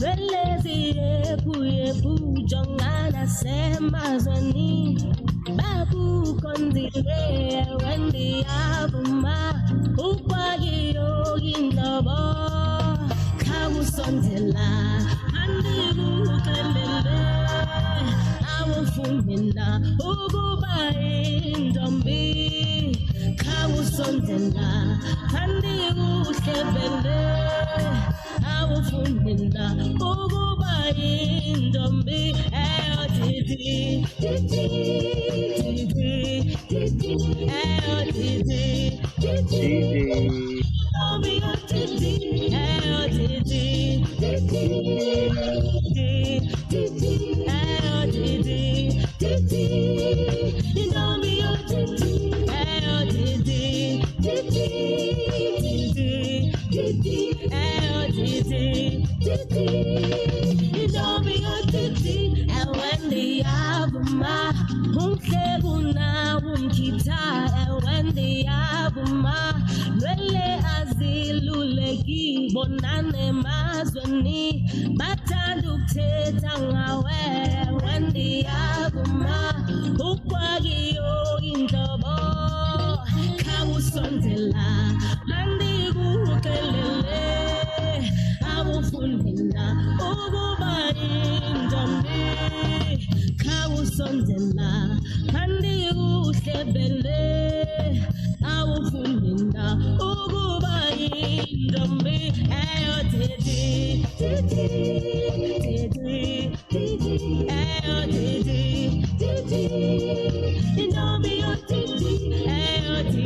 Lwelezi yepu jongana semazweni babu konzile wendi abuma ukwagiyo indobo kawusondela andibukelele awufumina ukuba indombi kawusondela andibukelele awufumina ukuba indombi titi titi titi titi titi titi Mommy, titi titi titi titi titi you know me titi titi titi titi you know me titi and when the abuma umhlebuna umkhitha and when the abuma lwele aziluleki bonane mazweni bathanda ukuthetha ngawe when the abuma ukwagiyo inhlobo khawusondela mandikukelele awufundela ukuba indombi khawusondela mandikuhlebele awufundela ukuba indombi titi titi titi titi titi titi indombi titi titi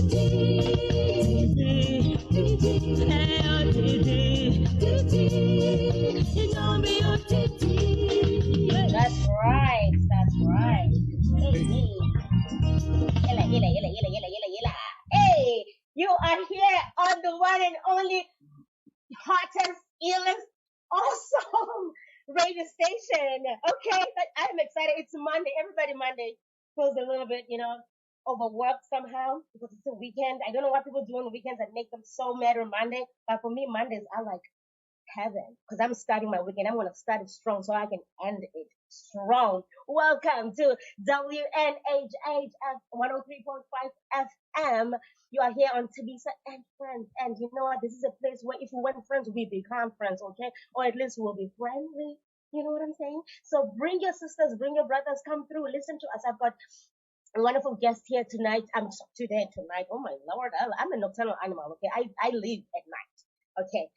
titi titi That's right. That's right. Hey, you are here on the one and only hottest, illest, awesome radio station. Okay, but I'm excited. It's Monday. Everybody Monday feels a little bit, overworked somehow because it's a weekend. I don't know what people do on the weekends that make them so mad on Monday. But for me, Mondays are like heaven because I'm starting my weekend. I'm going to start it strong so I can end it strong. Welcome to WNHHF 103.5 FM. You are here on Thabisa and Friends. And you know what? This is a place where if we weren't friends, we become friends, okay? Or at least we'll be friendly. You know what I'm saying? So bring your sisters, bring your brothers, come through, listen to us. I've got a wonderful guest here tonight. Tonight. Oh my Lord. I'm a nocturnal animal, okay? I live at night, okay?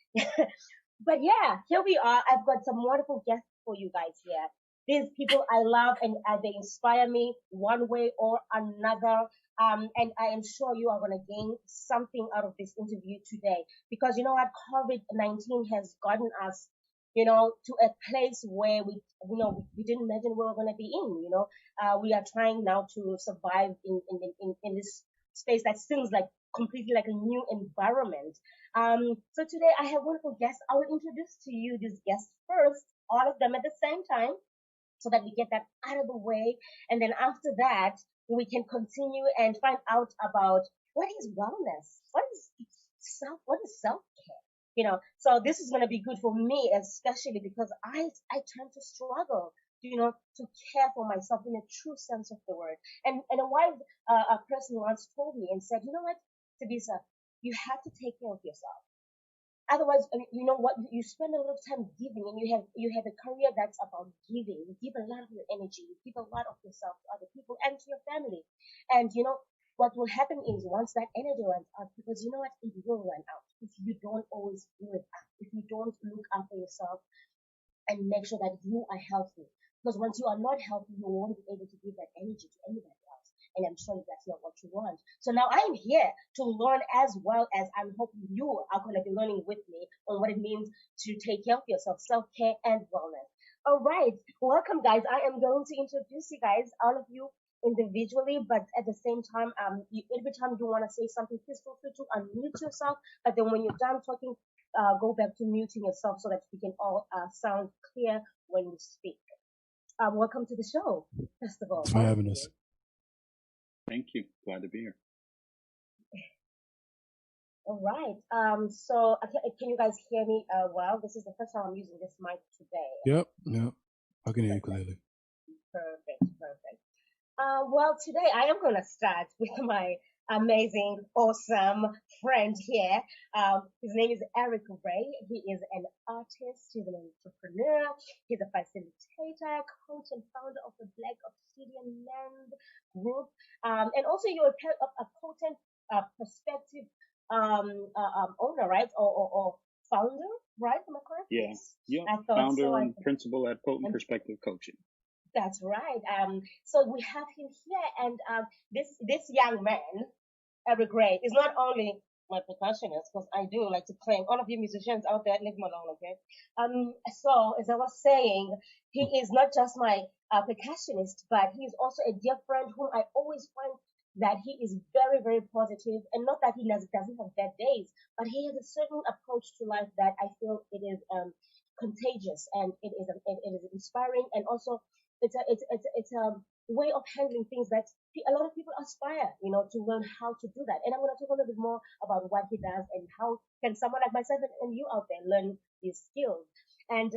But yeah, here we are. I've got some wonderful guests for you guys here. These people I love and they inspire me one way or another. And I am sure you are going to gain something out of this interview today because you know what? COVID-19 has gotten us, to a place where we didn't imagine we were going to be in, we are trying now to survive in this space that seems like completely like a new environment. So today I have wonderful guests. I will introduce to you these guests first, all of them at the same time, so that we get that out of the way. And then after that, we can continue and find out about what is wellness, what is self-care. So this is going to be good for me, especially because I tend to struggle, to care for myself in a true sense of the word. And a wise a person once told me and said, you know what, Thabisa, you have to take care of yourself. Otherwise, you know what? You spend a lot of time giving, and you have a career that's about giving. You give a lot of your energy, you give a lot of yourself to other people and to your family. And what will happen is once that energy runs out, because you know what, it will run out if you don't always fill it up, if you don't look after yourself and make sure that you are healthy. Because once you are not healthy, you won't be able to give that energy to anybody else. And I'm sure that's not what you want. So now I'm here to learn as well as I'm hoping you are going to be learning with me on what it means to take care of yourself, self-care and wellness. All right. Welcome, guys. I am going to introduce you guys, all of you individually, but at the same time, every time you want to say something, please feel free to unmute yourself. But then when you're done talking, go back to muting yourself so that we can all sound clear when you speak. Welcome to the show, first of all. Thanks for having us. Thank you. Glad to be here. All right. Can you guys hear me? Well, this is the first time I'm using this mic today. Yep, yep. I can hear you Perfect, clearly. perfect. Well, today I am going to start with my amazing, awesome friend here. His name is Eric Ray. He is an artist, he's an entrepreneur, he's a facilitator, coach, and founder of the Black Obsidian Land Group. And also, you're a potent perspective owner, right? Or founder, right? Am I correct? Yeah. Yeah. I thought Founder so. and principal at Potent And Perspective Coaching. that's right. So we have him here, and this young man, Eric Gray, is not only my percussionist, because I do like to claim all of you musicians out there, leave him alone, okay? So as I was saying, he is not just my percussionist, but he is also a dear friend whom I always find that he is very, very positive, and not that he doesn't have bad days, but he has a certain approach to life that I feel it is contagious, and it is inspiring, and also it's a way of handling things that a lot of people aspire, to learn how to do that. And I'm going to talk a little bit more about what he does and how can someone like myself and you out there learn these skills. And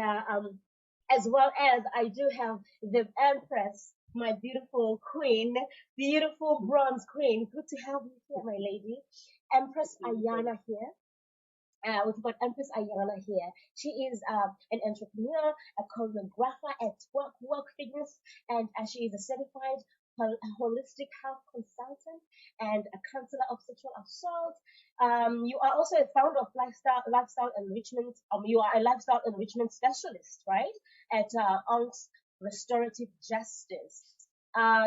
as well as I do have the Empress, my beautiful queen, beautiful bronze queen. Good to have you here, my lady. Empress Ayana here. We've got Empress Ayana here. She is an entrepreneur, a choreographer at Work Fitness, and she is a certified holistic health consultant and a counselor of sexual assault. You are also a founder of lifestyle enrichment. You are a lifestyle enrichment specialist, right? At ONCS Restorative Justice.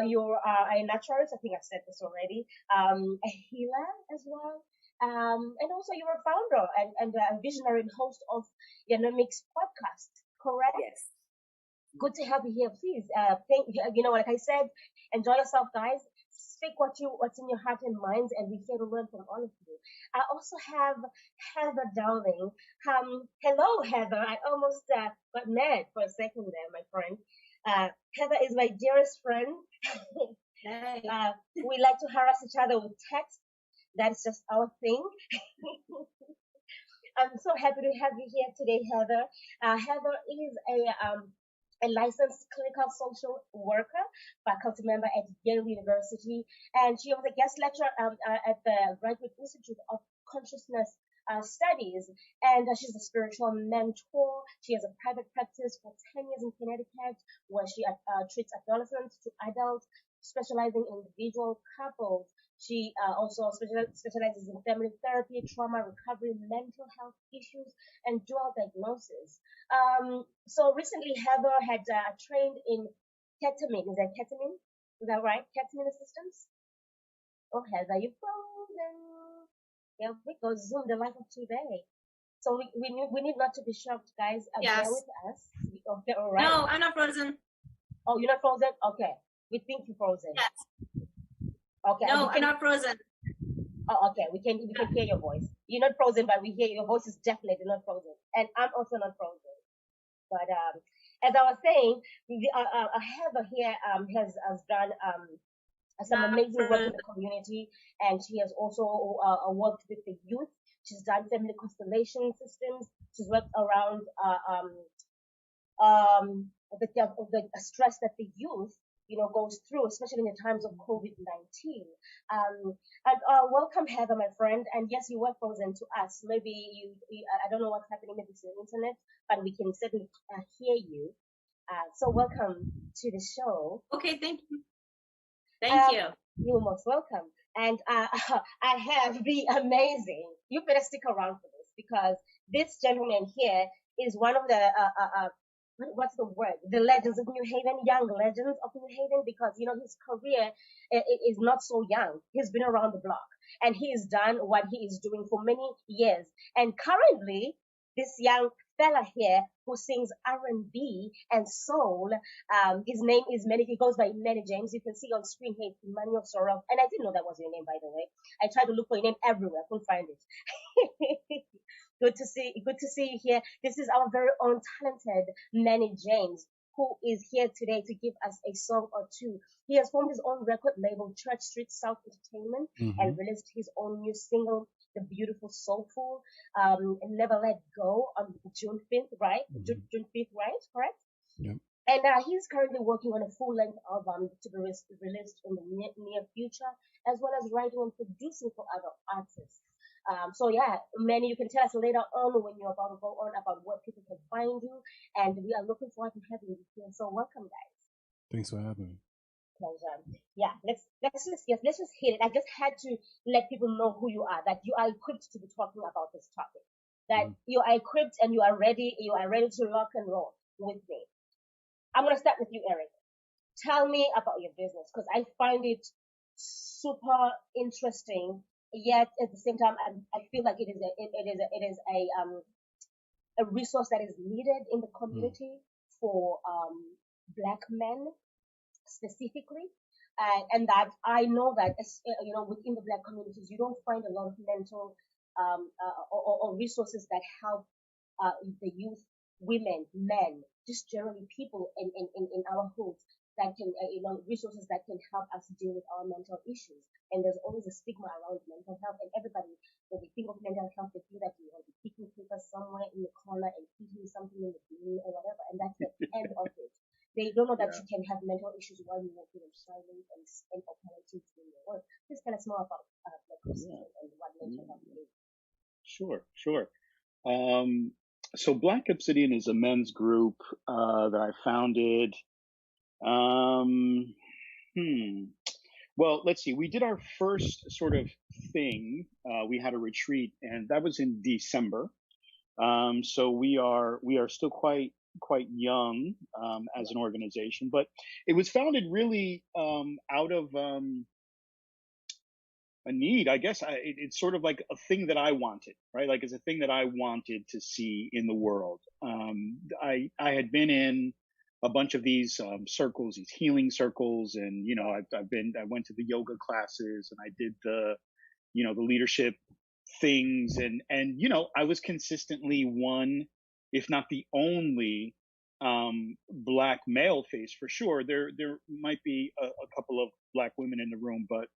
You are a naturalist. I think I've said this already. A healer as well. And also you're a founder and a visionary and host of Genomics podcast, correct? Yes. Good to have you here. Please, like I said, enjoy yourself, guys. Speak what's in your heart and minds, and we're here to learn from all of you. I also have Heather Dowling. Hello, Heather. I almost got mad for a second there, my friend. Heather is my dearest friend. Hey. We like to harass each other with text. That's just our thing. I'm so happy to have you here today, Heather. Heather is a licensed clinical social worker, faculty member at Yale University, and she was a guest lecturer at the Graduate Institute of Consciousness Studies, and she's a spiritual mentor. She has a private practice for 10 years in Connecticut, where she treats adolescents to adults, specializing in individual couples. She also specializes in family therapy, trauma recovery, mental health issues, and dual diagnosis. So recently, Heather had trained in ketamine. Is that ketamine? Is that right? Ketamine assistance? Oh, Heather, you frozen. Yeah, we go Zoom the life of today. So we need not to be shocked, guys. Bear Yes. with us. Okay, all right. No, I'm not frozen. Oh, you're not frozen? Okay. We think you're frozen. Yes. Okay. No, I'm not frozen. Oh, okay. We can hear your voice. You're not frozen, but we hear your voice is definitely not frozen, and I'm also not frozen. But as I was saying, Heather here has done some amazing work in the community, and she has also worked with the youth. She's done family constellation systems. She's worked around the stress that the youth goes through, especially in the times of COVID-19. And welcome, Heather, my friend. And yes, you were frozen to us. Maybe I don't know what's happening with the internet, but we can certainly hear you. So welcome to the show. Okay, thank you. Thank you. You're most welcome. And I have the amazing, you better stick around for this, because this gentleman here is one of the what's the word? The legends of New Haven, young legends of New Haven, because his career is not so young. He's been around the block, and he has done what he is doing for many years. And currently, this young fella here who sings R&B and soul, his name is he goes by Manny James. You can see on screen here, Emmanuel Sorrell, and I didn't know that was your name, by the way. I tried to look for your name everywhere, couldn't find it. Good to see you here. This is our very own talented Manny James, who is here today to give us a song or two. He has formed his own record label, Church Street South Entertainment, and released his own new single, the beautiful, soulful, Never Let Go on June 5th, right? June 5th, right? Correct? Yep. And he's currently working on a full-length album to be released in the near future, as well as writing and producing for other artists. So yeah, Manny, you can tell us later on when you're about to go on about where people can find you, and we are looking forward to having you here. So welcome, guys. Thanks for having me. Pleasure. Yeah, let's just hit it. I just had to let people know who you are, that you are equipped to be talking about this topic, that you are equipped and you are ready to rock and roll with me. I'm gonna start with you, Eric. Tell me about your business because I find it super interesting. Yet at the same time, I feel like it is a resource that is needed in the community for Black men specifically. And that I know that within the Black communities, you don't find a lot of mental or resources that help the youth, women, men, just generally people in our hoods that can, resources that can help us deal with our mental issues. And there's always a stigma around mental health, and everybody, when they think of mental health, they think that you will be picking paper somewhere in the corner and eating something in the bin or whatever, and that's the end of it. They don't know that you can have mental issues while you're working in silence and operating in your work. Just tell us more about and what mental health is. Sure. So Black Obsidian is a men's group that I founded. Well, let's see. We did our first sort of thing. We had a retreat, and that was in December. So we are still quite young as an organization, but it was founded really out of a need, I guess. It's sort of like a thing that I wanted, right? Like it's a thing that I wanted to see in the world. I had been in a bunch of these circles, these healing circles, and I went to the yoga classes, and I did the leadership things, and I was consistently one, if not the only, Black male face for sure. There might be a couple of Black women in the room, but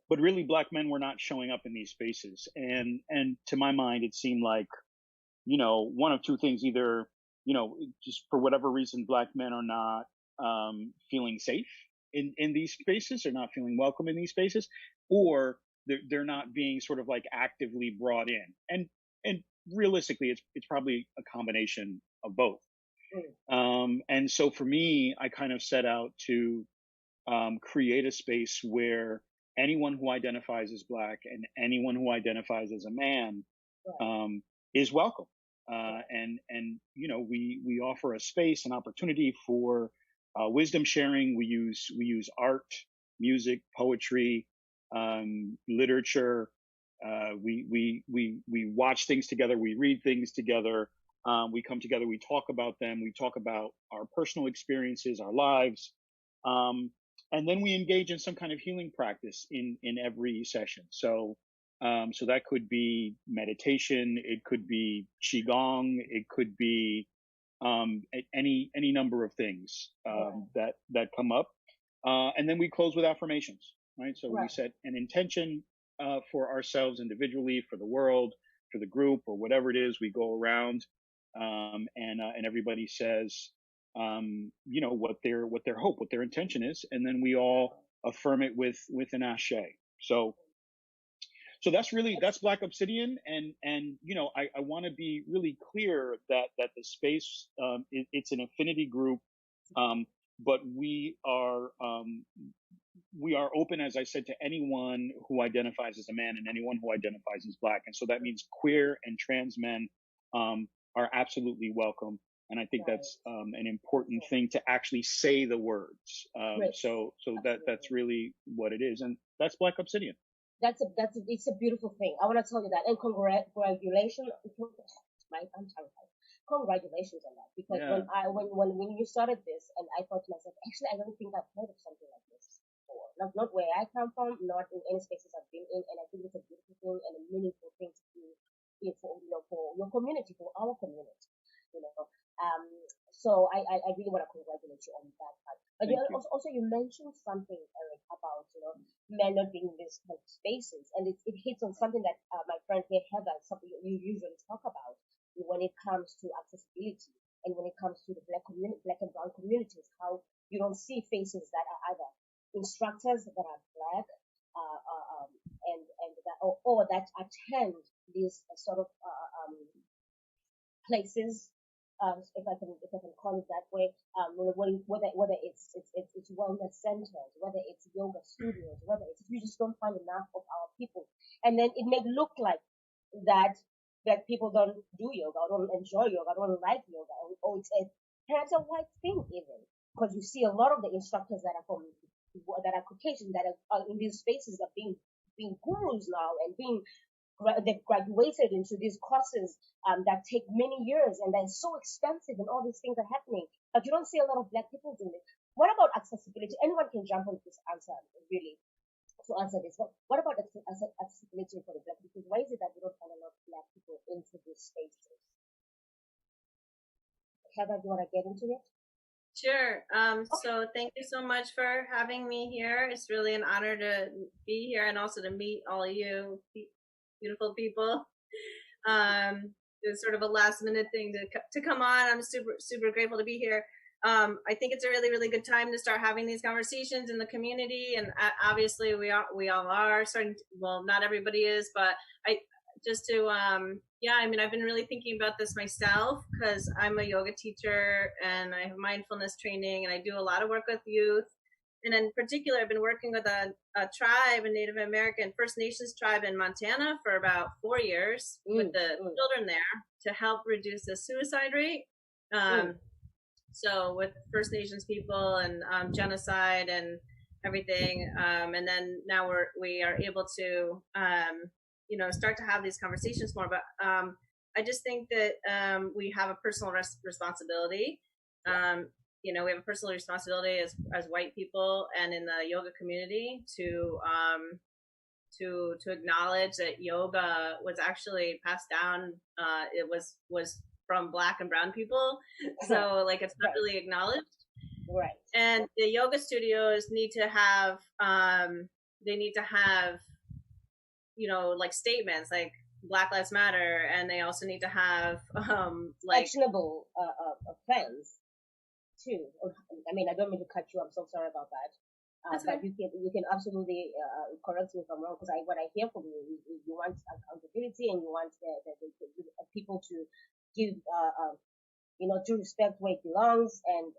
but really Black men were not showing up in these spaces, and to my mind it seemed like one of two things: either just for whatever reason Black men are not feeling safe in these spaces, or not feeling welcome in these spaces, or they're not being sort of like actively brought in, and realistically it's probably a combination of both. And so for me, I kind of set out to create a space where anyone who identifies as Black and anyone who identifies as a man is welcome. And we offer a space, an opportunity for wisdom sharing. We use art, music, poetry, literature. We watch things together. We read things together. We come together. We talk about them. We talk about our personal experiences, our lives. And then we engage in some kind of healing practice in every session. So that could be meditation, it could be qigong, it could be any number of things that come up. And then we close with affirmations, right? So we set an intention for ourselves individually, for the world, for the group, or whatever it is. We go around and everybody says what their hope, what their intention is, and then we all affirm it with an ashe. So that's Black Obsidian, and I want to be really clear that the space, it's an affinity group, but we are open, as I said, to anyone who identifies as a man and anyone who identifies as Black, and so that means queer and trans men are absolutely welcome. And I think that's an important thing to actually say the words. So that's really what it is, and that's Black Obsidian. It's a beautiful thing. I want to tell you that, and congratulations. I'm terrified. Congratulations on that, because when you started this, and I thought to myself, actually, I don't think I've heard of something like this before. Not where I come from, not in any spaces I've been in, and I think it's a beautiful thing and a meaningful thing to do for your community, for our community. So I really want to congratulate you on that part. But you mentioned something, Eric, about men not being in these kind of spaces. And it hits on something that my friend here, Heather, something you usually talk about when it comes to accessibility and when it comes to the black and brown communities, how you don't see faces that are either instructors that are black, and that or that attend these sort of places, if I can call it that way, whether it's wellness centers, whether it's yoga studios, whether it's you just don't find enough of our people, and then it may look like that people don't do yoga, or don't enjoy yoga, or don't like yoga, or it's a white thing even, because you see a lot of the instructors that are Caucasian that are in these spaces are being gurus now and they've graduated into these courses that take many years and they're so expensive and all these things are happening. But you don't see a lot of black people doing it. What about accessibility? Anyone can jump on this answer, really, to answer this. What about accessibility for the black people? Why is it that we don't find a lot of black people into these spaces? Heather, do you want to get into it? Sure. So thank you so much for having me here. It's really an honor to be here and also to meet all of you beautiful people. It's sort of a last minute thing to come on. I'm super grateful to be here. I think it's a really good time to start having these conversations in the community, and obviously we all are starting to, well, not everybody is, but I've been really thinking about this myself because I'm a yoga teacher and I have mindfulness training and I do a lot of work with youth. And in particular, I've been working with a tribe, a Native American First Nations tribe in Montana for about 4 years with the children there to help reduce the suicide rate. So with First Nations people and genocide and everything. And then now we are able to, start to have these conversations more. But I just think that we have a personal responsibility. We have a personal responsibility as white people and in the yoga community to acknowledge that yoga was actually passed down. It was from Black and brown people, so like it's not really acknowledged. Right. And the yoga studios need to have like statements like Black Lives Matter, and they also need to have actionable plans too. I mean, I don't mean to cut you. I'm so sorry about that. But you can absolutely correct me if I'm wrong, because what I hear from you is you want accountability and you want the people to give due respect where it belongs, and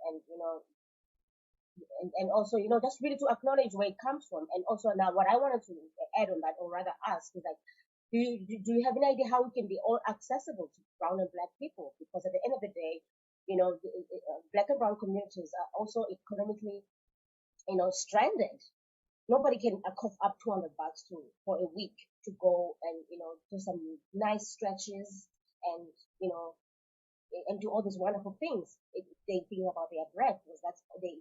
also just really to acknowledge where it comes from. And also now what I wanted to add on that, or rather ask, is like, do you have any idea how it can be all accessible to brown and black people? Because at the end of the day, black and brown communities are also economically stranded. Nobody can cough up $200 for a week to go and do some nice stretches and and do all these wonderful things. They think about their breath, because that's the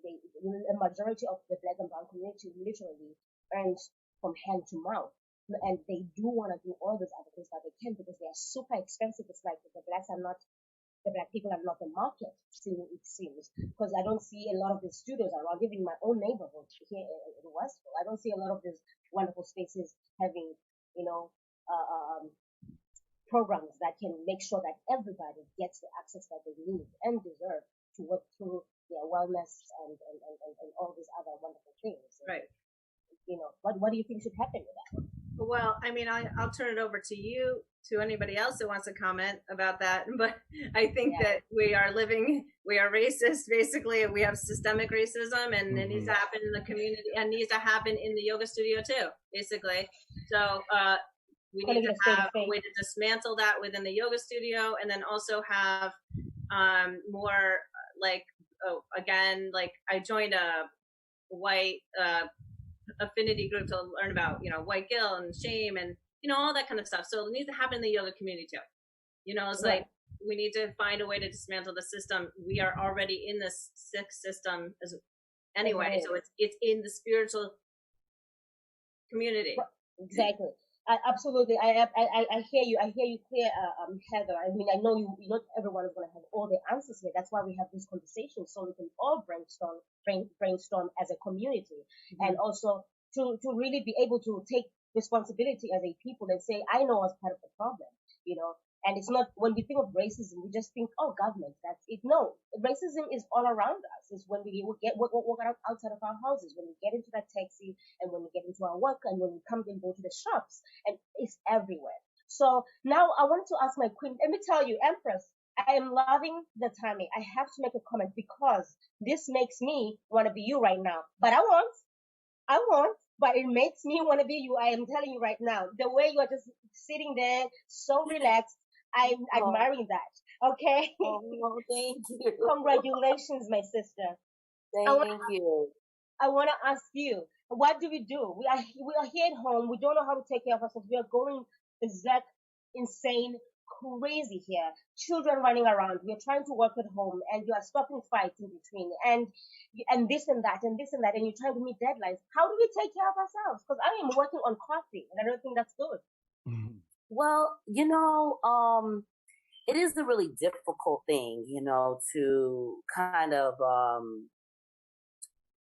majority of the black and brown community literally earns from hand to mouth, and they do want to do all these other things that they can, because they are super expensive. It's like the black people are not the market, it seems, because I don't see a lot of these studios around, even in my own neighborhood here in Westville. I don't see a lot of these wonderful spaces having, programs that can make sure that everybody gets the access that they need and deserve to work through their wellness and all these other wonderful things. Right. What do you think should happen with that? Well, I mean, I'll turn it over to you, to anybody else that wants to comment about that. But I think that we are racist, basically. We have systemic racism, and it needs to happen in the community, and needs to happen in the yoga studio too, basically. So we need to have a way to dismantle that within the yoga studio, and then also have more I joined a white affinity group to learn about white guilt and shame and all that kind of stuff. So it needs to happen in the yoga community too. It's like we need to find a way to dismantle the system. We are already in this sick system anyway, so it's in the spiritual community. Exactly. Absolutely. I hear you. I hear you clear, Heather. I mean, I know not everyone is going to have all the answers here. That's why we have this conversation, so we can all brainstorm as a community, and also to really be able to take responsibility as a people and say, I know I was part of the problem, you know. And it's not, when we think of racism, we just think, oh, government, that's it. No, racism is all around us. It's when we get walk out outside of our houses, when we get into that taxi, and when we get into our work, and when we come and go to the shops, and it's everywhere. So now I wanted to ask my queen. Let me tell you, Empress, I am loving the timing. I have to make a comment because this makes me want to be you right now. But I won't, but it makes me want to be you. I am telling you right now, the way you are just sitting there, so relaxed. I'm admiring that. Okay. Oh, thank you. Congratulations, my sister. Thank you. I want to ask you, what do? We are here at home. We don't know how to take care of ourselves. We are going berserk, insane, crazy here. Children running around. We are trying to work at home, and you are stopping fights in between, and this and that, and this and that, and you're trying to meet deadlines. How do we take care of ourselves? Because I am working on coffee, and I don't think that's good. Mhm. Well, it is a really difficult thing, to kind of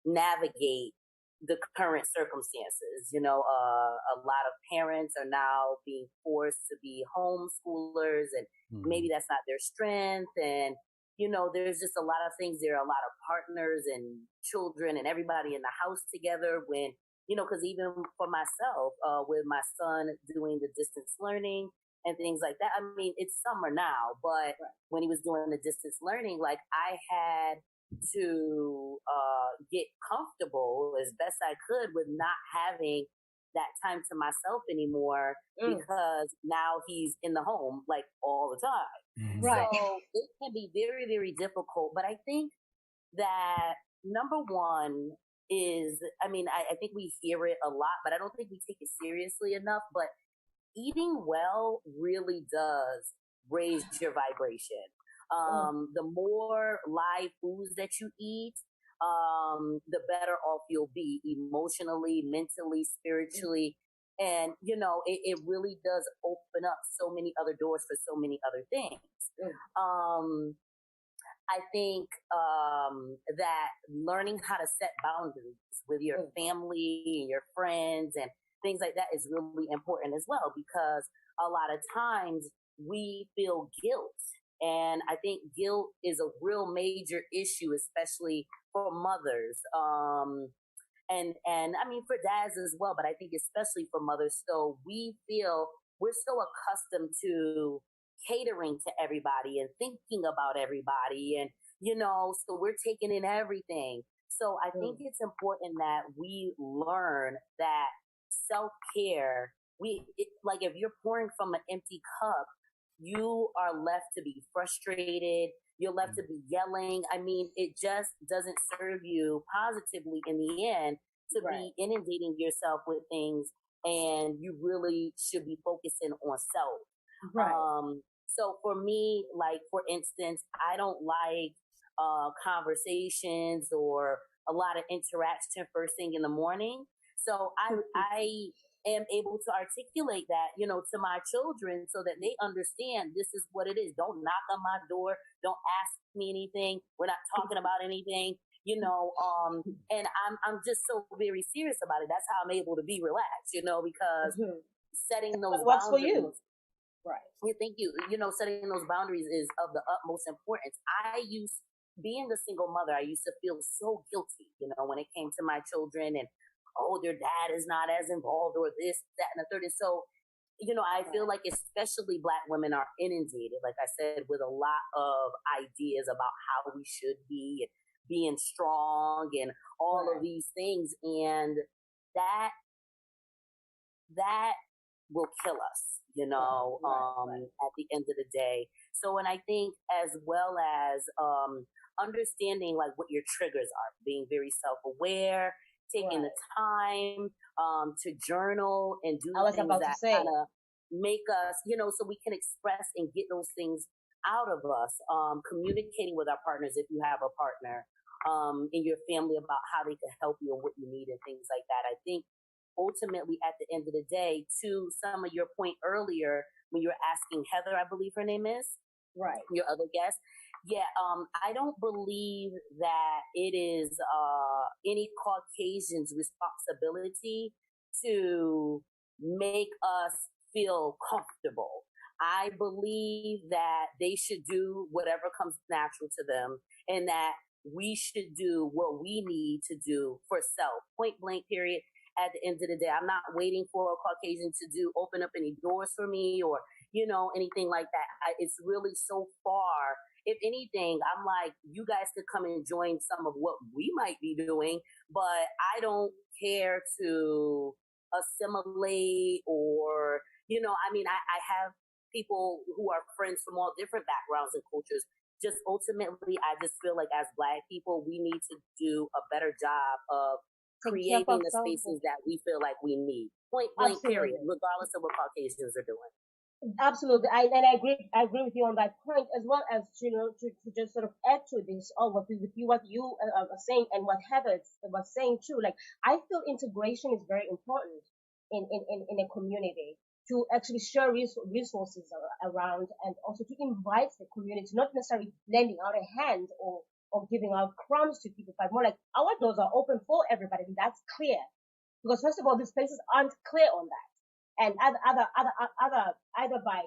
navigate the current circumstances. A lot of parents are now being forced to be homeschoolers, and maybe Mhm. that's not their strength. And, there's just a lot of things. There are a lot of partners and children and everybody in the house together when, because even for myself, with my son doing the distance learning and things like that, I mean, it's summer now, but when he was doing the distance learning, like I had to get comfortable as best I could with not having that time to myself anymore because now he's in the home like all the time. Mhm. Right. So it can be very, very difficult. But I think that number one is, I think we hear it a lot, but I don't think we take it seriously enough. But eating well really does raise your vibration. The more live foods that you eat, the better off you'll be emotionally, mentally, spiritually. And, it really does open up so many other doors for so many other things. I think that learning how to set boundaries with your family and your friends and things like that is really important as well, because a lot of times we feel guilt. And I think guilt is a real major issue, especially for mothers. And I mean, for dads as well, but I think especially for mothers. So we feel we're so accustomed to catering to everybody and thinking about everybody. And, so we're taking in everything. So I think it's important that we learn that self-care, like if you're pouring from an empty cup, you are left to be frustrated. You're left to be yelling. I mean, it just doesn't serve you positively in the end to be inundating yourself with things, and you really should be focusing on self. Right. So for me, like for instance, I don't like conversations or a lot of interaction first thing in the morning. So I am able to articulate that, to my children so that they understand this is what it is. Don't knock on my door. Don't ask me anything. We're not talking about anything, and I'm just so very serious about it. That's how I'm able to be relaxed, because setting those What works for boundaries. you? Right. Yeah, thank you. Setting those boundaries is of the utmost importance. Being a single mother, I used to feel so guilty, when it came to my children and, oh, their dad is not as involved or this, that, and the third. And so, I feel like especially Black women are inundated, like I said, with a lot of ideas about how we should be and being strong and all of these things. And that will kill us, at the end of the day. So, and I think as well as understanding like what your triggers are, being very self-aware, taking the time to journal and do things that kind of make us, so we can express and get those things out of us. Communicating with our partners if you have a partner in your family about how they can help you and what you need and things like that. I think ultimately at the end of the day, to some of your point earlier when you were asking Heather, I believe her name is, right, your other guest, Yeah, I don't believe that it is any Caucasian's responsibility to make us feel comfortable. I believe that they should do whatever comes natural to them, and that we should do what we need to do for self. Point blank, period. At the end of the day, I'm not waiting for a Caucasian to open up any doors for me, or anything like that. It's really so far. If anything, I'm like, you guys could come and join some of what we might be doing, but I don't care to assimilate, or, I mean, I have people who are friends from all different backgrounds and cultures. Just ultimately, I just feel like as Black people, we need to do a better job of creating the spaces that we feel like we need. Point blank, period, regardless of what Caucasians are doing. Absolutely, I agree with you on that point, as well as to just sort of add to this, or what you are saying, and what Heather was saying too. Like, I feel integration is very important in a community, to actually share resources around, and also to invite the community, not necessarily lending out a hand or giving out crumbs to people, but more like our doors are open for everybody. And that's clear, because first of all, these places aren't clear on that, and either by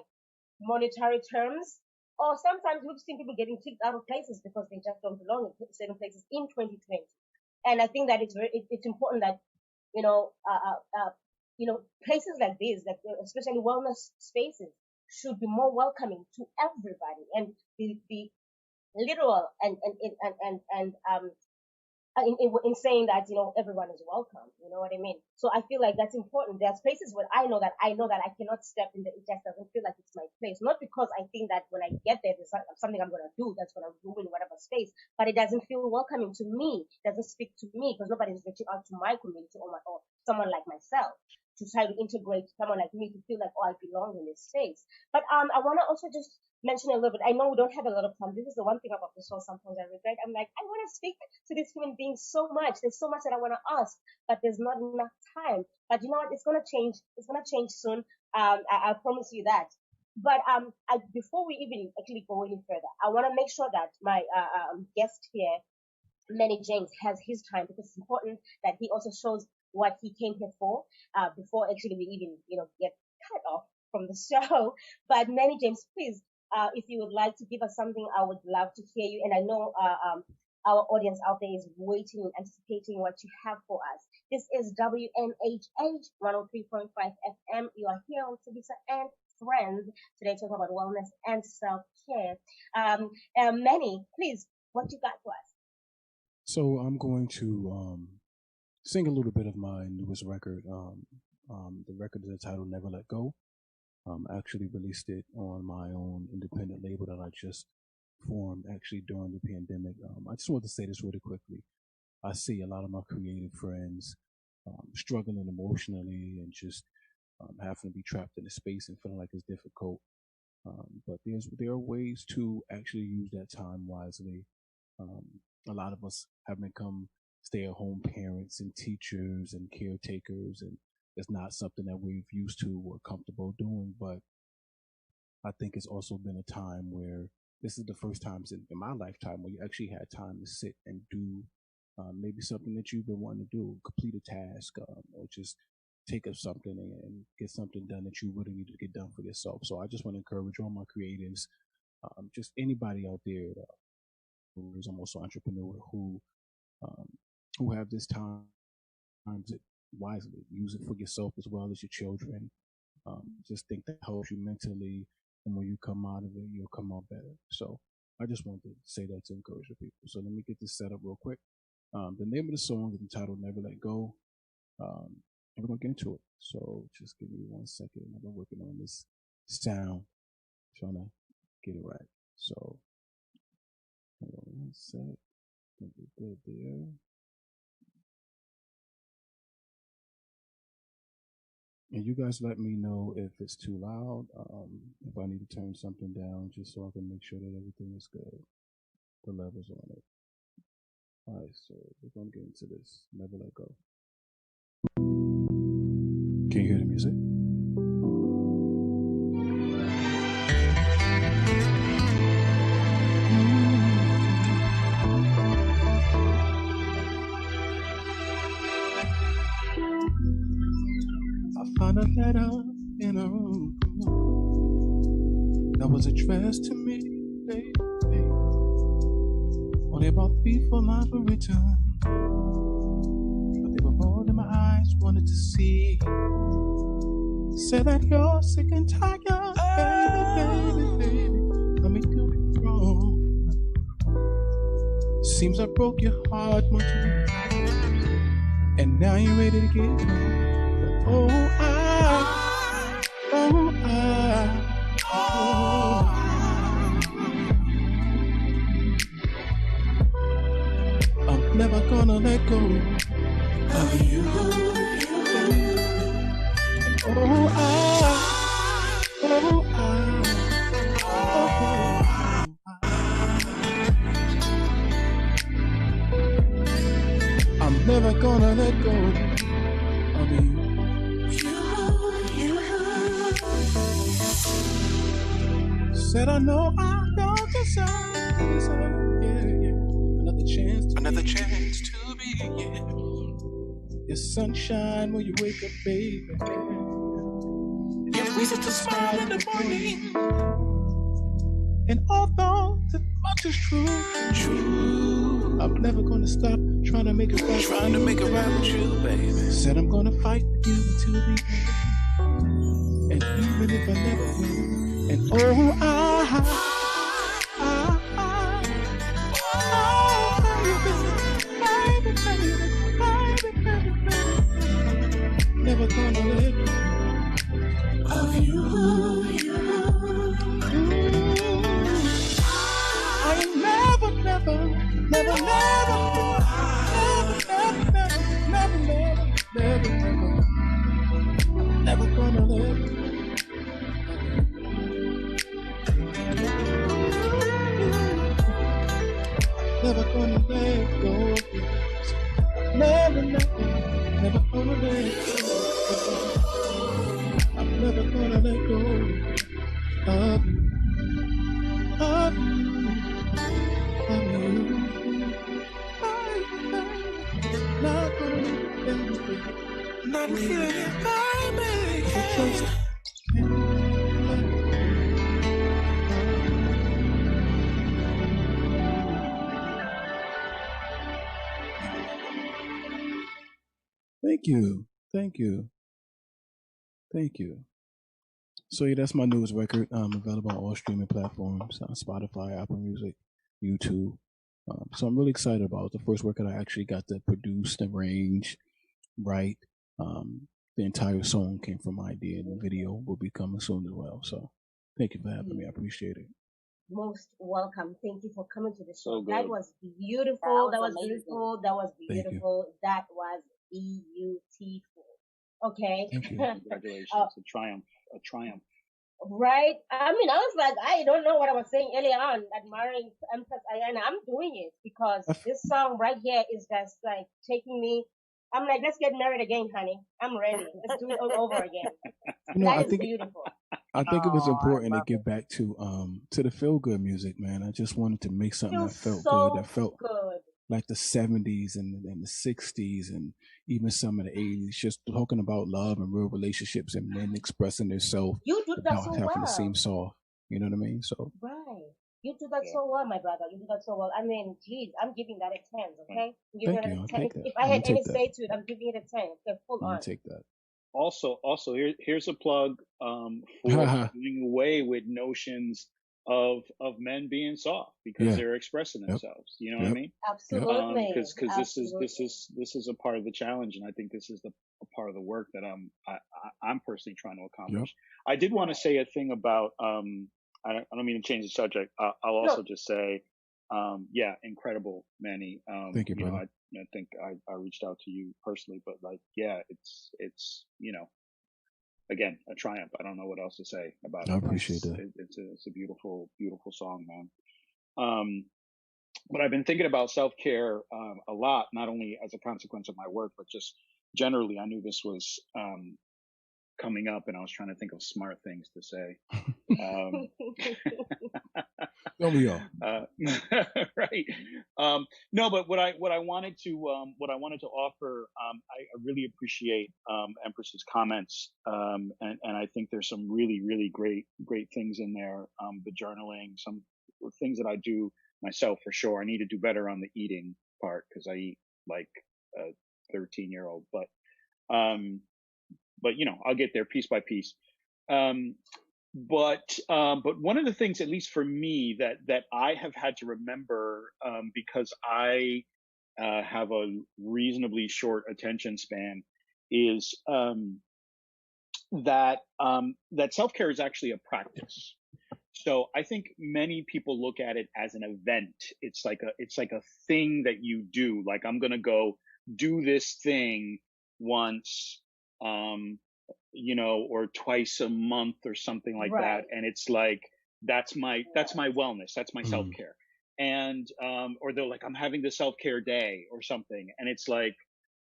monetary terms, or sometimes we've seen people getting kicked out of places because they just don't belong in certain places in 2020. And I think that it's important that you know uh, uh, uh, places like these, like especially wellness spaces, should be more welcoming to everybody, and be literal in saying that everyone is welcome. You know what I mean? So I feel like that's important. There are spaces where I know that I cannot step in. It just doesn't feel like it's my place. Not because I think that when I get there, there's something I'm going to do that's going to ruin whatever space, but it doesn't feel welcoming to me. It doesn't speak to me, because nobody's reaching out to my community, or someone like myself, to try to integrate someone like me to feel like, oh, I belong in this space. But I want to also just mention a little bit. I know we don't have a lot of time. This is the one thing about the show. Sometimes I regret. I'm like, I want to speak to these human beings so much. There's so much that I want to ask, but there's not enough time. But you know what? It's gonna change. It's gonna change soon. I promise you that. But before we even actually go any further, I want to make sure that my guest here, Manny James, has his time, because it's important that he also shows what he came here for, before actually we even get cut off from the show. But Manny James, please, if you would like to give us something, I would love to hear you. And I know our audience out there is waiting and anticipating what you have for us. This is WNHH 103.5 FM. You are here on Thabisa and Friends. Today talking about wellness and self-care. Manny, please, what you got for us? So I'm going to sing a little bit of my newest record. The record is entitled Never Let Go. I actually released it on my own independent label that I just formed actually during the pandemic. I just want to say this really quickly. I see a lot of my creative friends struggling emotionally, and just having to be trapped in a space and feeling like it's difficult. But there are ways to actually use that time wisely. A lot of us have become stay-at-home parents and teachers and caretakers, and it's not something that we've used to or comfortable doing. But I think it's also been a time where this is the first time in my lifetime where you actually had time to sit and do maybe something that you've been wanting to do, complete a task, or just take up something and get something done that you really need to get done for yourself. So I just want to encourage all my creatives, just anybody out there who is almost an entrepreneur, who have this time to wisely use it for yourself as well as your children. Just think that helps you mentally, and when you come out of it, you'll come out better. So I just wanted to say that to encourage the people. So let me get this set up real quick. The name of the song is entitled Never Let Go. And we're going to get into it. So just give me 1 second. I've been working on this sound, trying to get it right. So hold on 1 sec. Think we're good there. And you guys let me know if it's too loud, if I need to turn something down, just so I can make sure that everything is good. The levels on it. All right, so we're going to get into this. Never Let Go. Can you hear the music? a letter in a room that was addressed to me, baby. Only about 3-4 lines were written, but they were more than my eyes wanted to see. Said that you're sick and tired, baby. Let me do it wrong. Seems I broke your heart once more, and now you're ready to get home. But I'm never gonna let go of you. I'm never gonna let go of you. Said I know I don't deserve, another chance to be, yeah. Your sunshine when you wake up, baby. Your reason to smile in the morning. And although that much is true, I'm never gonna stop trying to make it right with you, baby. Said I'm gonna fight with you until the end. And even if I never win, and never gonna let go of you. I ain't never gonna let go. Never gonna let go of you. Never gonna let go. I'm never gonna let go of you. Of you. Of you. Not gonna let go. Not feeling it, baby. Just Thank you. So yeah, that's my newest record. Available on all streaming platforms: Spotify, Apple Music, YouTube. So I'm really excited about it. The first record I actually got to produce, arrange, write. The entire song came from my idea, and the video will be coming soon as well. So thank you for having me. I appreciate it. Most welcome. Thank you for coming to the show. So good. That was beautiful. That was amazing. beautiful. That was beautiful. That was beautiful. Okay. Thank you. Congratulations. A triumph. Right? I mean, I was like, I don't know what I was saying earlier on, admiring Empress Ayana. I'm doing it because this song right here is just like taking me. I'm like, let's get married again, honey. I'm ready. Let's do it all over again. That is beautiful. I think it was important to love get back to the feel good music, man. I just wanted to make something that felt so good, that felt good. like the 70s and the 60s and even some of the 80s, just talking about love and real relationships and men expressing themselves You do that without so having well. to seem soft. You know what I mean? So Right. You do that so well, my brother. You do that so well. I mean, geez, I'm giving that a 10, okay? I'm giving thank it you. a I'll 10. take that. If I had any say to it, I'm giving it a 10. Okay, full I'm on. gonna take that. Also, here's a plug for doing away with notions of men being soft because they're expressing themselves. You know what I mean? Absolutely. Because this is a part of the challenge, and I think this is a part of the work that I'm personally trying to accomplish. I did want to say a thing about I don't mean to change the subject. I'll also just say, incredible, Manny. Thank you, brother. I think I reached out to you personally, but like, yeah, it's again, a triumph. I don't know what else to say about it. I appreciate that. It's a beautiful, beautiful song, man. But I've been thinking about self-care a lot, not only as a consequence of my work, but just generally. I knew this was coming up, and I was trying to think of smart things to say. Don't we all? Right. No, but what I wanted to offer, I really appreciate Empress's comments, and I think there's some really great things in there. The journaling, some things that I do myself for sure. I need to do better on the eating part because I eat like a 13-year-old, but I'll get there piece by piece. But one of the things, at least for me, that I have had to remember, because I have a reasonably short attention span, is that self-care is actually a practice. So I think many people look at it as an event. It's like a thing that you do. Like, I'm gonna go do this thing once, or twice a month or something like that. And it's like, that's my wellness. That's my self-care. And, or they're like, I'm having the self-care day or something. And it's like,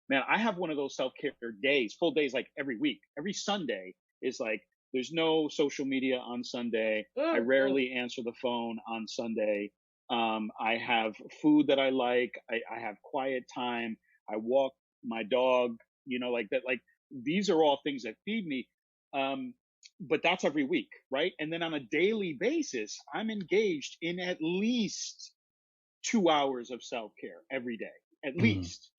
man, I have one of those self-care days, full days, like every week. Every Sunday is like, there's no social media on Sunday. I rarely answer the phone on Sunday. I have food that I like. I have quiet time. I walk my dog, like that. Like, these are all things that feed me. But that's every week, right? And then on a daily basis, I'm engaged in at least 2 hours of self-care every day. At least.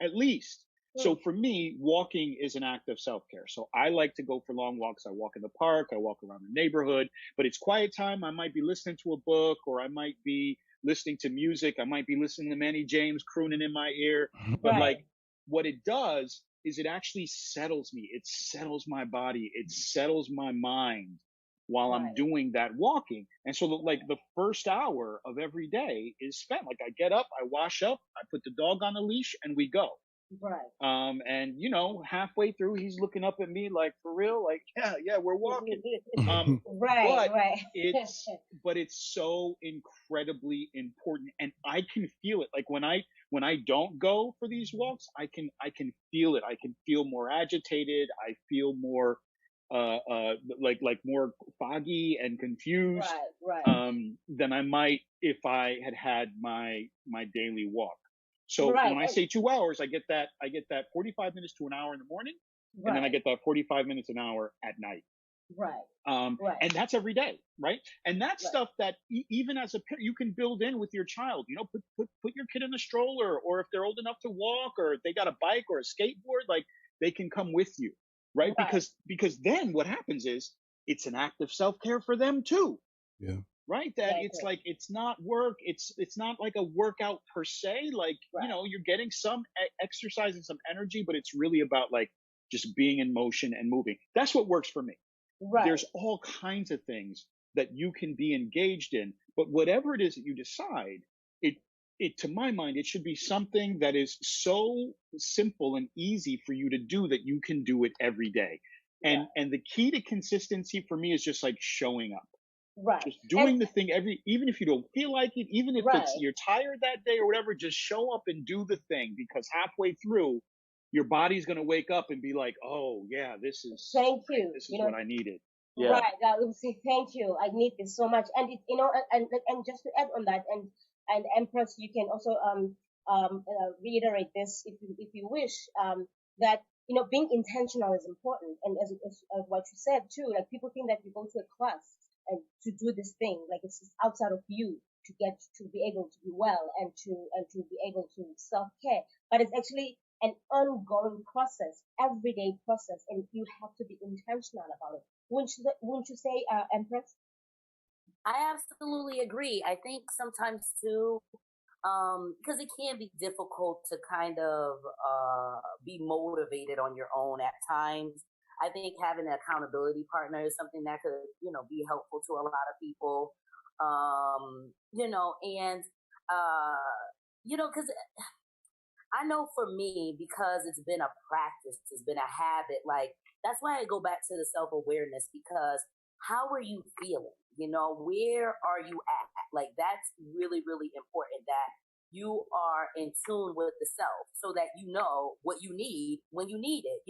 So for me, walking is an act of self-care. So I like to go for long walks. I walk in the park, I walk around the neighborhood, but it's quiet time. I might be listening to a book, or I might be listening to music. I might be listening to Manny James crooning in my ear. But like, what it does is it actually settles me. It settles my body. It settles my mind while I'm doing that walking. And so like the first hour of every day is spent. Like, I get up, I wash up, I put the dog on a leash, and we go. And halfway through, he's looking up at me like, for real? Like, yeah, we're walking. But it's so incredibly important, and I can feel it. Like, when I don't go for these walks, I can feel it. I can feel more agitated. I feel more like more foggy and confused than I might if I had my daily walk. So when I say 2 hours, I get that 45 minutes to an hour in the morning, and then I get that 45 minutes an hour at night. And that's every day, right? And that's stuff that even as a parent, you can build in with your child. Put your kid in a stroller, or if they're old enough to walk, or if they got a bike or a skateboard, like, they can come with you, right? Because then what happens is it's an act of self-care for them too. Yeah. Right? That it's like, it's not work. It's not like a workout per se. Like, you're getting some exercise and some energy, but it's really about like just being in motion and moving. That's what works for me. There's all kinds of things that you can be engaged in, but whatever it is that you decide, it to my mind, it should be something that is so simple and easy for you to do that you can do it every day. And the key to consistency for me is just like showing up. Just doing the thing even if you don't feel like it, even if you're tired that day or whatever, just show up and do the thing, because halfway through, your body's going to wake up and be like, oh yeah, this is what I needed. I will say thank you. I need this so much. And and just to add on that, and Empress, you can also reiterate this if you wish, that being intentional is important. And as what you said too, like, people think that you go to a class and to do this thing, like, it's just outside of you to be able to be well and to be able to self-care, but it's actually an ongoing process, everyday process, and you have to be intentional about it. Wouldn't you say, Empress? I absolutely agree. I think sometimes too, because it can be difficult to kind of be motivated on your own at times. I think having an accountability partner is something that could, be helpful to a lot of people. Because I know for me, because it's been a practice, it's been a habit, like, that's why I go back to the self-awareness, because how are you feeling? Where are you at? Like, that's really, really important, that you are in tune with the self, so that you know what you need when you need it,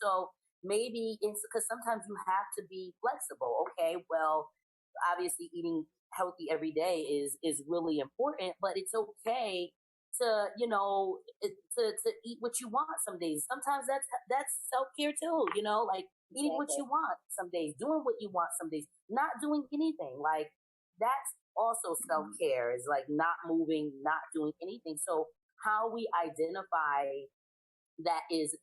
So maybe it's because sometimes you have to be flexible. Okay, well, obviously eating healthy every day is really important, but it's okay to to eat what you want some days. Sometimes that's self-care too, like eating what you Exactly. want some days, doing what you want some days, not doing anything. Like that's also self-care, is like not moving, not doing anything. So how we identify that is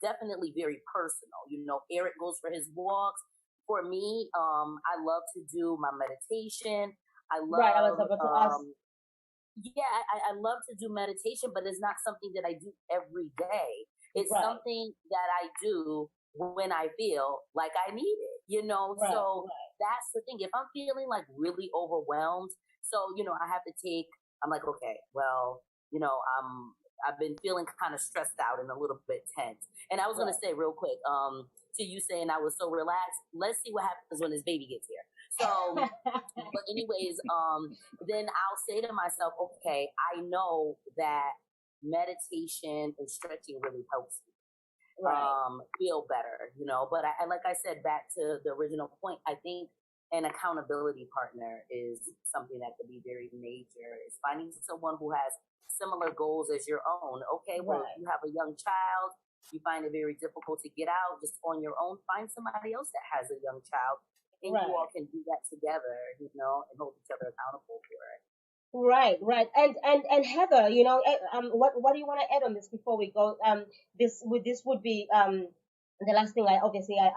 definitely very personal. Eric goes for his walks. For me, I love to do my meditation. I Right. I was love, about to ask. yeah, I love to do meditation, but it's not something that I do every day. It's Right. something that I do when I feel like I need it, Right. So that's the thing. If I'm feeling like really overwhelmed, so, I have to I'm like, okay, well, I've been feeling kind of stressed out and a little bit tense. And I was going to Right. say real quick, to you saying I was so relaxed, let's see what happens when this baby gets here. So, but anyways, then I'll say to myself, okay, I know that meditation and stretching really helps me Right. feel better, But like I said, back to the original point, I think an accountability partner is something that could be very major. Is finding someone who has similar goals as your own. Okay, well, if Right. you have a young child, you find it very difficult to get out just on your own. Find somebody else that has a young child, and you all Right. can do that together, and hold each other accountable for it. Right, right, and Heather, what do you want to add on this before we go? This would be the last thing I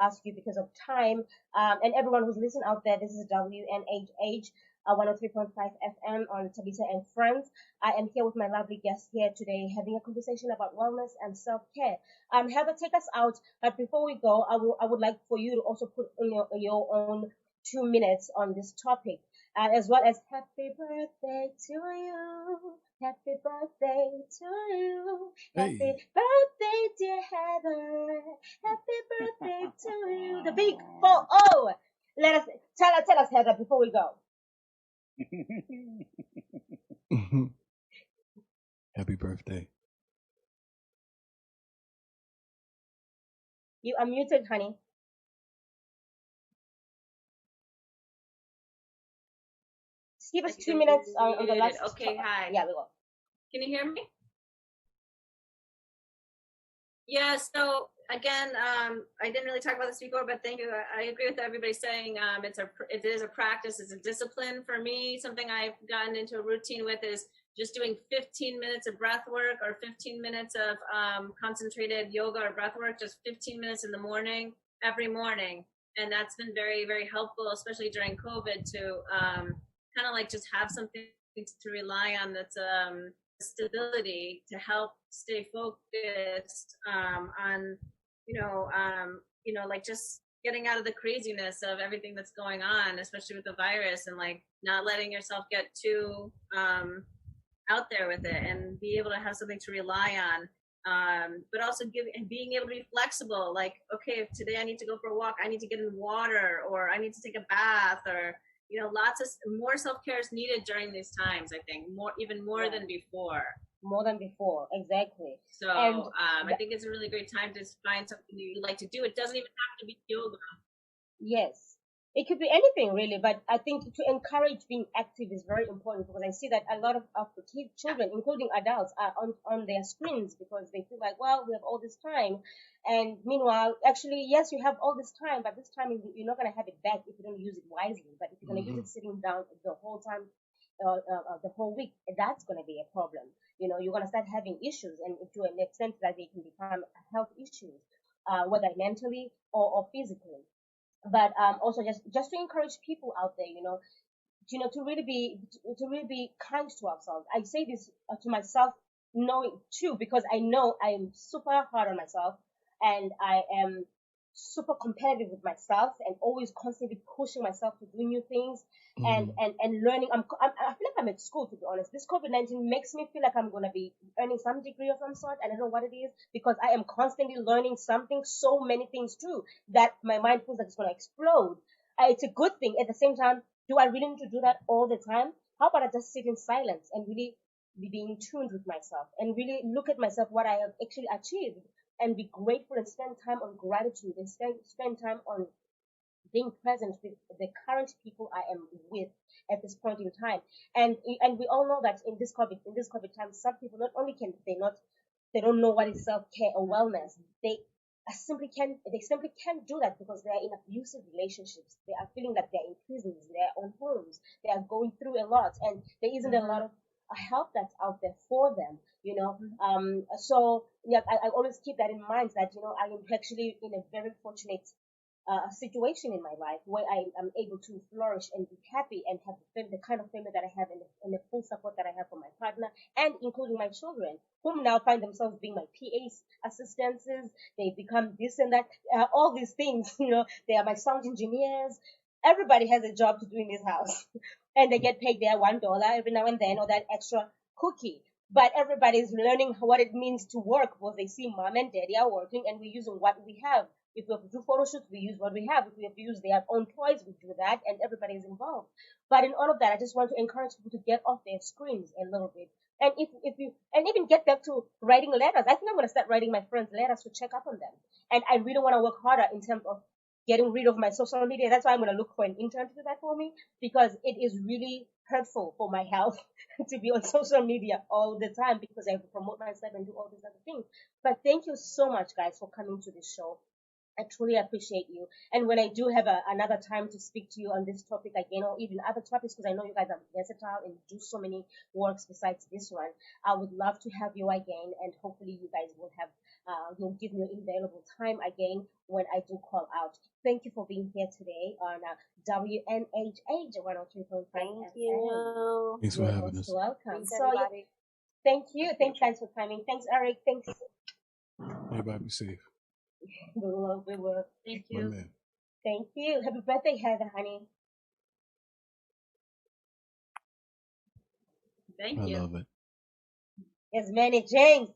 ask you because of time. And everyone who's listening out there, this is WNHH 103.5 FM on Thabisa and Friends. I am here with my lovely guest here today, having a conversation about wellness and self care. Heather, take us out. But before we go, I would like for you to also put in your own 2 minutes on this topic, as well as happy birthday to you. Happy birthday to you. Happy Hey. birthday, dear Heather. Happy birthday to you. The big 4-0. Let us tell us, Heather, before we go. Happy birthday. You are muted, honey. Just give us 2 minutes on the last. Okay, hi. Yeah, we go. Can you hear me? Yeah, so again, I didn't really talk about this before, but thank you. I agree with everybody saying it is a practice, it's a discipline for me. Something I've gotten into a routine with is just doing 15 minutes of breath work or 15 minutes of concentrated yoga or breath work, just 15 minutes in the morning, every morning. And that's been very, very helpful, especially during COVID, to kind of like just have something to rely on that's stability to help stay focused on like just getting out of the craziness of everything that's going on, especially with the virus, and like not letting yourself get too out there with it, and be able to have something to rely on, but also being able to be flexible. Like, okay, if today I need to go for a walk, I need to get in water, or I need to take a bath, or lots of more self-care is needed during these times. I think even more Right. than before. More than before, exactly. So And I think it's a really great time to find something that you like to do. It doesn't even have to be yoga. yes, it could be anything really, but I think to encourage being active is very important, because I see that a lot of the children, including adults, are on their screens because they feel like, well, we have all this time. And meanwhile, actually, yes, you have all this time, but this time you're not going to have it back if you don't use it wisely. But if you're going to use Hmm. it sitting down the whole time, the whole week, that's going to be a problem. You're going to start having issues, and to an extent that they can become health issues, whether mentally or physically. But also just to encourage people out there, to really be kind to ourselves. I say this to myself, knowing too, because I know I am super hard on myself, and I am super competitive with myself, and always constantly pushing myself to do new things, and Hmm. and learning. I feel like I'm at school, to be honest. This COVID-19 makes me feel like I'm gonna be earning some degree of some sort. I don't know what it is, because I am constantly learning something, so many things too, that my mind feels like it's gonna explode. It's a good thing. At the same time, do I really need to do that all the time? How about I just sit in silence and really be in tuned with myself, and really look at myself, what I have actually achieved, and be grateful and spend time on gratitude and spend time on being present with the current people I am with at this point in time. And we all know that in this COVID time, some people not only can they don't know what is self-care or wellness. They simply can't do that because they are in abusive relationships. They are feeling that they're in prisons, their own homes. They are going through a lot, and there isn't a lot of help that's out there for them. So yeah, I always keep that in mind that I am actually in a very fortunate situation in my life where I am able to flourish and be happy and have the kind of family that I have and the full support that I have from my partner and including my children, whom now find themselves being my PAs, assistants. They become this and that, all these things. They are my sound engineers. Everybody has a job to do in this house, and they get paid their $1 every now and then or that extra cookie. But everybody is learning what it means to work because they see mom and daddy are working and we're using what we have. If we have to do photo shoots, we use what we have. If we have to use their own toys, we do that, and everybody is involved. But in all of that, I just want to encourage people to get off their screens a little bit. And if you even get back to writing letters. I think I'm going to start writing my friends letters to check up on them. And I really want to work harder in terms of getting rid of my social media. That's why I'm going to look for an intern to do that for me, because it is really hurtful for my health to be on social media all the time because I have to promote myself and do all these other things. But thank you so much, guys, for coming to this show. I truly appreciate you. And when I do have another time to speak to you on this topic again, or even other topics, because I know you guys are versatile and do so many works besides this one, I would love to have you again. And hopefully you guys will have, you'll give me available time again when I do call out. Thank you for being here today on WNHH 103.5 Thank FM. you. Thanks for having us. Welcome. Thanks, So, everybody. thank you. Thanks, guys, for coming. Thanks, Eric. Thanks. Everybody be safe. We will. Thank My you. man. Thank you. Happy birthday, Heather, honey. Thank I you. love it. Yes, Manny James.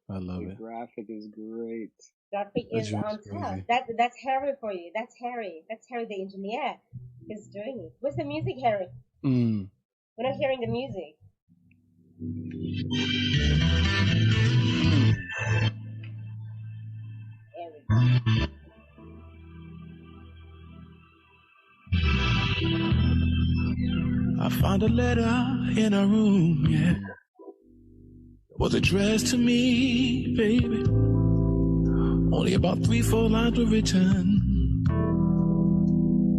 I love The it. graphic is great. Graphic That is joint's on top. crazy. That's Harry for you. That's Harry. That's Harry, the engineer, is doing it. Where's the music, Harry? Mm. We're not hearing the music. There we go. I found a letter in a room, yeah. It was addressed to me, baby. Only about 3-4 lines were written,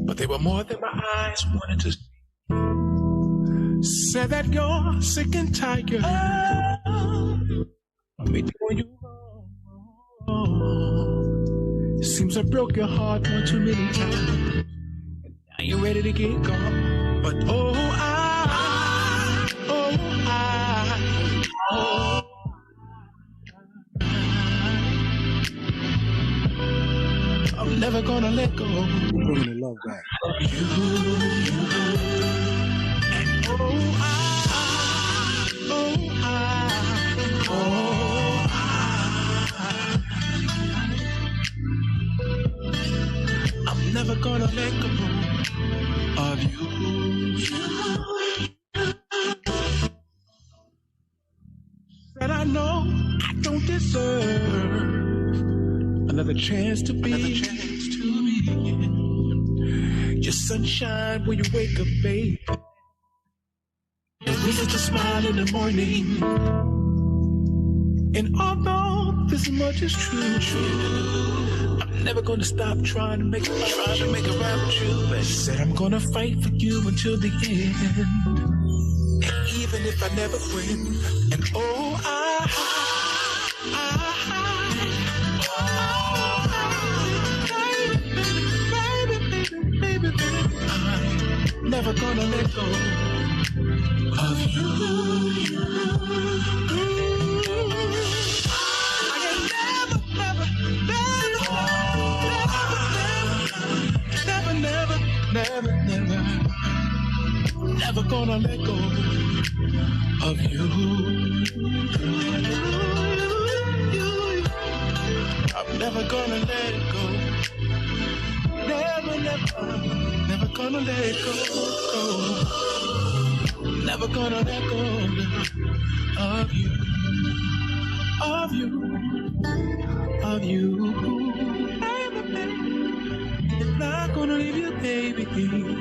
but they were more than my eyes wanted to see. Said that you're sick and tired of me doing you wrong. It seems I broke your heart one too many times, and now you're ready to get gone. But I'm never gonna let go. We're bringing the love back. I'm never gonna let go of you. Said I know I don't deserve another chance to be your sunshine when you wake up, babe. Your reason to smile in the morning. And although this much is true, I'm never gonna stop trying to make it right with you. But said I'm gonna fight for you until the end. And even if I never win, and baby, I'm never gonna let go of you. I can never gonna let go of you. I'm never gonna let it go. Never gonna let it go. Never gonna let go of you. love you. I'm not gonna leave you, baby.